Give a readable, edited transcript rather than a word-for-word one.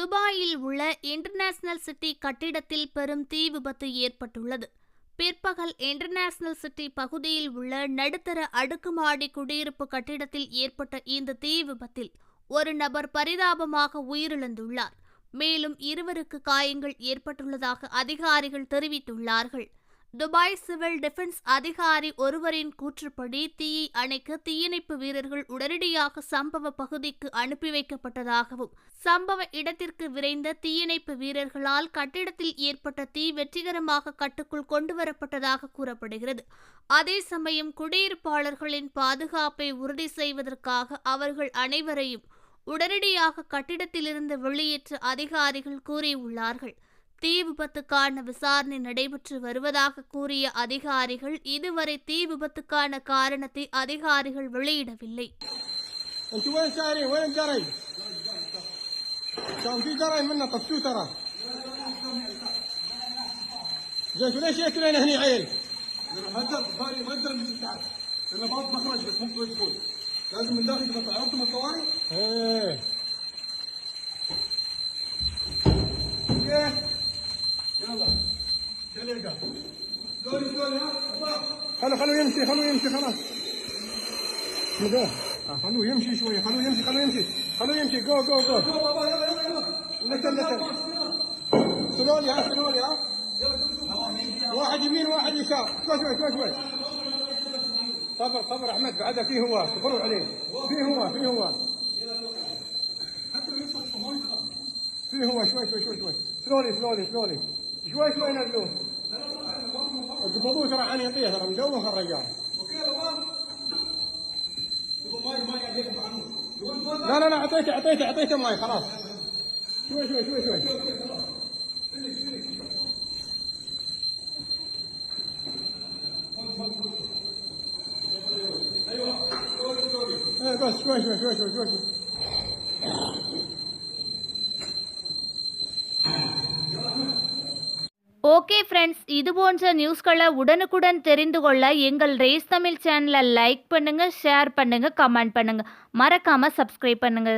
துபாயில் உள்ள international city கட்டிடத்தில் பெரும் தீ விபத்து ஏற்பட்டுள்ளது. பிற்பகல் இன்டர்நேஷனல் சிட்டி பகுதியில் உள்ள நடுத்தர அடுக்குமாடி குடியிருப்பு கட்டிடத்தில் ஏற்பட்ட இந்த தீ விபத்தில் ஒரு நபர் பரிதாபமாக உயிரிழந்துள்ளார். மேலும் 2 காயங்கள் ஏற்பட்டுள்ளதாக அதிகாரிகள் தெரிவித்துள்ளார்கள். துபாய் சிவில் டிஃபென்ஸ் அதிகாரி ஒருவரின் கூற்றுப்படி தீயை அணைக்க தீயணைப்பு வீரர்கள் உடனடியாக சம்பவ பகுதிக்கு அனுப்பி வைக்கப்பட்டதாகவும், சம்பவ இடத்திற்கு விரைந்த தீயணைப்பு வீரர்களால் கட்டிடத்தில் ஏற்பட்ட தீ வெற்றிகரமாக கட்டுக்குள் கொண்டுவரப்பட்டதாக கூறப்படுகிறது. அதே சமயம் குடியிருப்பாளர்களின் பாதுகாப்பை உறுதி செய்வதற்காக அவர்கள் அனைவரையும் உடனடியாக கட்டிடத்திலிருந்து வெளியேற்ற அதிகாரிகள் கூறியுள்ளார்கள். தீ விபத்துக்கான விசாரணை நடைபெற்று வருவதாக கூறிய அதிகாரிகள் இதுவரை தீ விபத்துக்கான காரணத்தை அதிகாரிகள் வெளியிடவில்லை. خلوه يمشي خلاص. خلوه يمشي شويه خلوه يمشي جو سلولي ها واحد يمين واحد يسار شوي صبر احمد بعدها فيه هو صبروا عليه فيه هو شوي شوي نزلوه الضبابوه ترى عن يطيح ترى مجوخ الرجال. لا اعطيته ماي خلاص شوي بس شوي ஓகே ஃப்ரெண்ட்ஸ், இது போன்ற நியூஸ்களை உடனுக்குடன் தெரிந்து கொள்ள எங்கள் ரேஸ் தமிழ் சேனலை லைக் பண்ணுங்க, ஷேர் பண்ணுங்க, கமெண்ட் பண்ணுங்க, மறக்காம சப்ஸ்கிரைப் பண்ணுங்க.